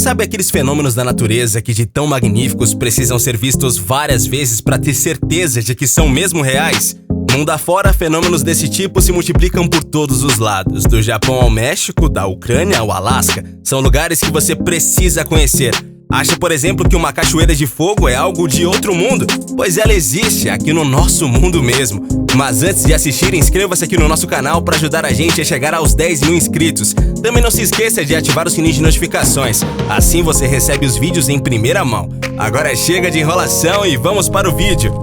Sabe aqueles fenômenos da natureza que de tão magníficos precisam ser vistos várias vezes para ter certeza de que são mesmo reais? Mundo afora, fenômenos desse tipo se multiplicam por todos os lados, do Japão ao México, da Ucrânia ao Alasca. São lugares que você precisa conhecer. Acha, por exemplo, que uma cachoeira de fogo é algo de outro mundo? Pois ela existe aqui no nosso mundo mesmo. Mas antes de assistir, inscreva-se aqui no nosso canal para ajudar a gente a chegar aos 10 mil inscritos. Também não se esqueça de ativar o sininho de notificações. Assim você recebe os vídeos em primeira mão. Agora chega de enrolação e vamos para o vídeo.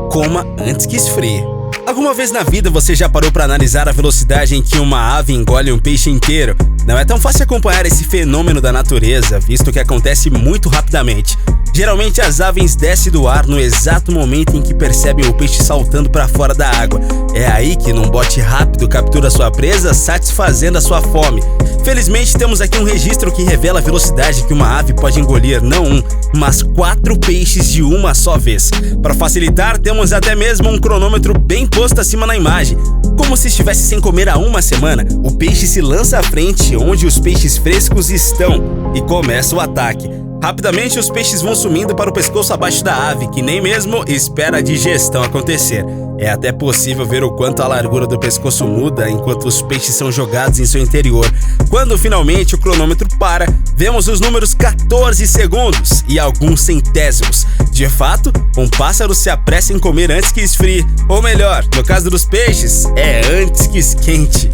Coma antes que esfrie. Alguma vez na vida você já parou para analisar a velocidade em que uma ave engole um peixe inteiro? Não é tão fácil acompanhar esse fenômeno da natureza, visto que acontece muito rapidamente. Geralmente as aves descem do ar no exato momento em que percebem o peixe saltando para fora da água. É aí que num bote rápido captura sua presa, satisfazendo a sua fome. Felizmente temos aqui um registro que revela a velocidade que uma ave pode engolir não um, mas 4 peixes de uma só vez. Para facilitar, temos até mesmo um cronômetro bem posto acima na imagem. Como se estivesse sem comer há uma semana, o peixe se lança à frente onde os peixes frescos estão e começa o ataque. Rapidamente os peixes vão sumindo para o pescoço abaixo da ave, que nem mesmo espera a digestão acontecer. É até possível ver o quanto a largura do pescoço muda enquanto os peixes são jogados em seu interior. Quando finalmente o cronômetro para, vemos os números 14 segundos e alguns centésimos. De fato, um pássaro se apressa em comer antes que esfrie. Ou melhor, no caso dos peixes, é antes que esquente.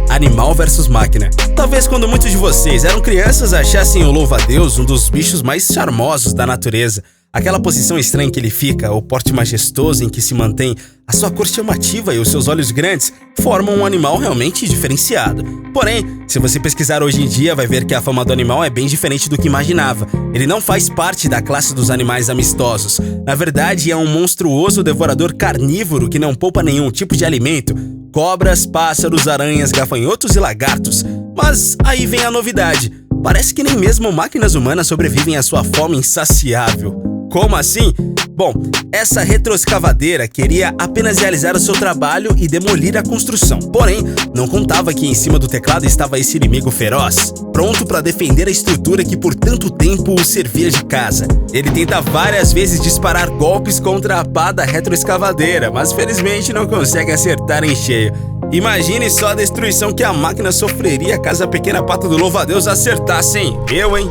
Animal versus máquina. Talvez quando muitos de vocês eram crianças achassem o louva-a-Deus um dos bichos mais charmosos da natureza. Aquela posição estranha em que ele fica, o porte majestoso em que se mantém, a sua cor chamativa e os seus olhos grandes formam um animal realmente diferenciado. Porém, se você pesquisar hoje em dia, vai ver que a fama do animal é bem diferente do que imaginava. Ele não faz parte da classe dos animais amistosos. Na verdade, é um monstruoso devorador carnívoro que não poupa nenhum tipo de alimento. Cobras, pássaros, aranhas, gafanhotos e lagartos. Mas aí vem a novidade. Parece que nem mesmo máquinas humanas sobrevivem à sua fome insaciável. Como assim? Bom, essa retroescavadeira queria apenas realizar o seu trabalho e demolir a construção. Porém, não contava que em cima do teclado estava esse inimigo feroz, pronto para defender a estrutura que por tanto tempo o servia de casa. Ele tenta várias vezes disparar golpes contra a pá da retroescavadeira, mas felizmente não consegue acertar em cheio. Imagine só a destruição que a máquina sofreria caso a pequena pata do louva-a-Deus acertasse, hein? Eu, hein?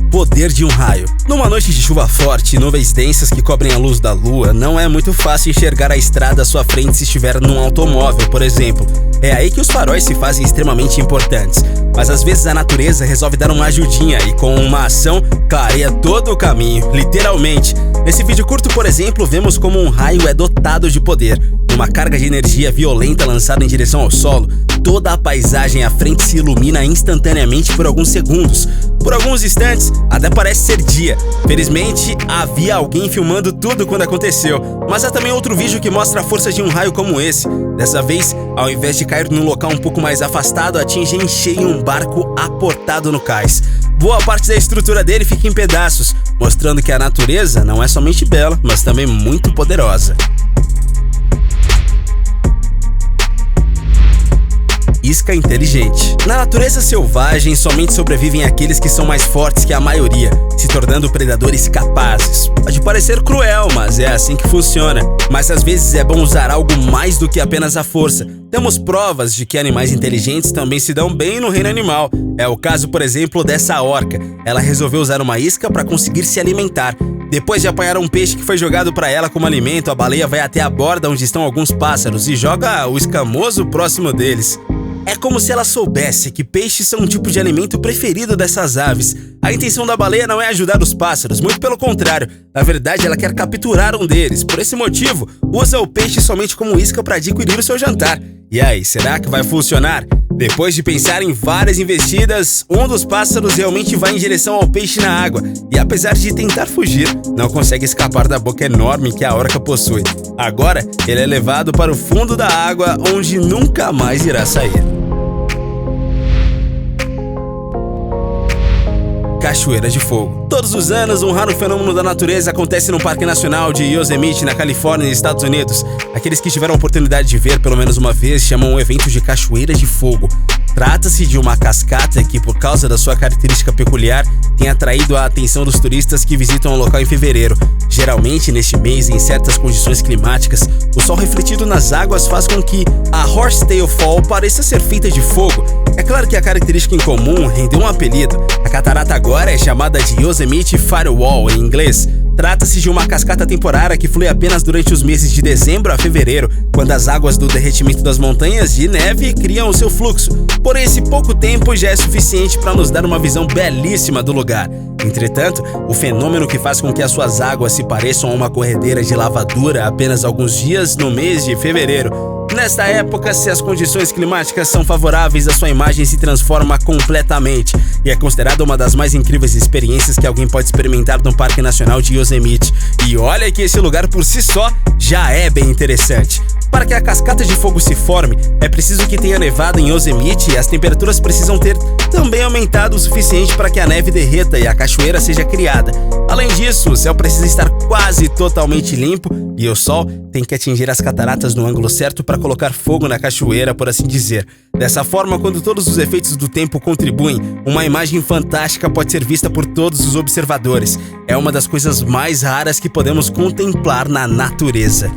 Poder de um raio. Numa noite de chuva forte e nuvens densas que cobrem a luz da lua, não é muito fácil enxergar a estrada à sua frente se estiver num automóvel, por exemplo. É aí que os faróis se fazem extremamente importantes. Mas às vezes a natureza resolve dar uma ajudinha e com uma ação clareia todo o caminho, literalmente. Nesse vídeo curto, por exemplo, vemos como um raio é dotado de poder. Uma carga de energia violenta lançada em direção ao solo, toda a paisagem à frente se ilumina instantaneamente por alguns segundos. Por alguns instantes, até parece ser dia. Felizmente, havia alguém filmando tudo quando aconteceu. Mas há também outro vídeo que mostra a força de um raio como esse. Dessa vez, ao invés de cair num local um pouco mais afastado, atinge em cheio um barco aportado no cais. Boa parte da estrutura dele fica em pedaços, mostrando que a natureza não é somente bela, mas também muito poderosa. Isca inteligente. Na natureza selvagem, somente sobrevivem aqueles que são mais fortes que a maioria, se tornando predadores capazes. Pode parecer cruel, mas é assim que funciona. Mas às vezes é bom usar algo mais do que apenas a força. Temos provas de que animais inteligentes também se dão bem no reino animal. É o caso, por exemplo, dessa orca. Ela resolveu usar uma isca para conseguir se alimentar. Depois de apanhar um peixe que foi jogado para ela como alimento, a baleia vai até a borda onde estão alguns pássaros e joga o escamoso próximo deles. É como se ela soubesse que peixes são um tipo de alimento preferido dessas aves. A intenção da baleia não é ajudar os pássaros, muito pelo contrário. Na verdade, ela quer capturar um deles. Por esse motivo, usa o peixe somente como isca para adquirir o seu jantar. E aí, será que vai funcionar? Depois de pensar em várias investidas, um dos pássaros realmente vai em direção ao peixe na água e, apesar de tentar fugir, não consegue escapar da boca enorme que a orca possui. Agora, ele é levado para o fundo da água, onde nunca mais irá sair. cachoeiras de fogo. Todos os anos, um raro fenômeno da natureza acontece no Parque Nacional de Yosemite, na Califórnia, nos Estados Unidos. Aqueles que tiveram a oportunidade de ver pelo menos uma vez chamam o evento de cachoeiras de fogo. Trata-se de uma cascata que, por causa da sua característica peculiar, tem atraído a atenção dos turistas que visitam o local em fevereiro. Geralmente, neste mês, em certas condições climáticas, o sol refletido nas águas faz com que a Horsetail Fall pareça ser feita de fogo. É claro que a característica em comum rendeu um apelido. A catarata agora é chamada de Yosemite Firewall em inglês. Trata-se de uma cascata temporária que flui apenas durante os meses de dezembro a fevereiro, quando as águas do derretimento das montanhas de neve criam o seu fluxo. Porém, esse pouco tempo já é suficiente para nos dar uma visão belíssima do lugar. Entretanto, o fenômeno que faz com que as suas águas se pareçam a uma corredeira de lava dura apenas alguns dias no mês de fevereiro. Nesta época, se as condições climáticas são favoráveis, a sua imagem se transforma completamente e é considerada uma das mais incríveis experiências que alguém pode experimentar no Parque Nacional de Yosemite. E olha que esse lugar por si só já é bem interessante. Para que a cascata de fogo se forme, é preciso que tenha nevado em Yosemite e as temperaturas precisam ter também aumentado o suficiente para que a neve derreta e a cachoeira seja criada. Além disso, o céu precisa estar quase totalmente limpo e o sol tem que atingir as cataratas no ângulo certo para colocar fogo na cachoeira, por assim dizer. Dessa forma, quando todos os efeitos do tempo contribuem, uma imagem fantástica pode ser vista por todos os observadores. É uma das coisas mais raras que podemos contemplar na natureza.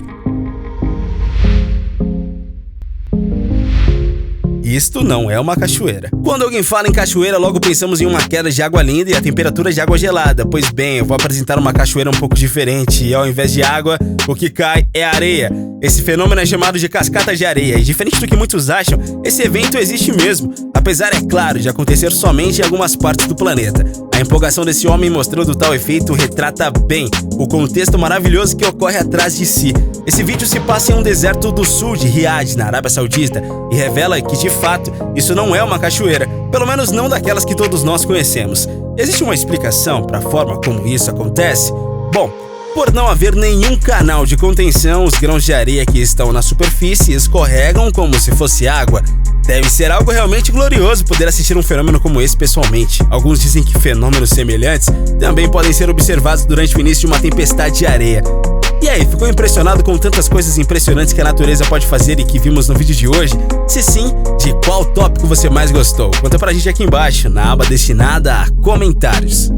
Isto não é uma cachoeira. Quando alguém fala em cachoeira, logo pensamos em uma queda de água linda e a temperatura de água gelada. Pois bem, eu vou apresentar uma cachoeira um pouco diferente e ao invés de água, o que cai é areia. Esse fenômeno é chamado de cascata de areia e, diferente do que muitos acham, esse evento existe mesmo, apesar, é claro, de acontecer somente em algumas partes do planeta. A empolgação desse homem mostrando tal efeito retrata bem o contexto maravilhoso que ocorre atrás de si. Esse vídeo se passa em um deserto do sul de Riad, na Arábia Saudita, e revela que, de fato, isso não é uma cachoeira, pelo menos não daquelas que todos nós conhecemos. Existe uma explicação para a forma como isso acontece? Bom, por não haver nenhum canal de contenção, os grãos de areia que estão na superfície escorregam como se fosse água. Deve ser algo realmente glorioso poder assistir um fenômeno como esse pessoalmente. Alguns dizem que fenômenos semelhantes também podem ser observados durante o início de uma tempestade de areia. E aí, ficou impressionado com tantas coisas impressionantes que a natureza pode fazer e que vimos no vídeo de hoje? Se sim, de qual tópico você mais gostou? Conta pra gente aqui embaixo, na aba destinada a comentários.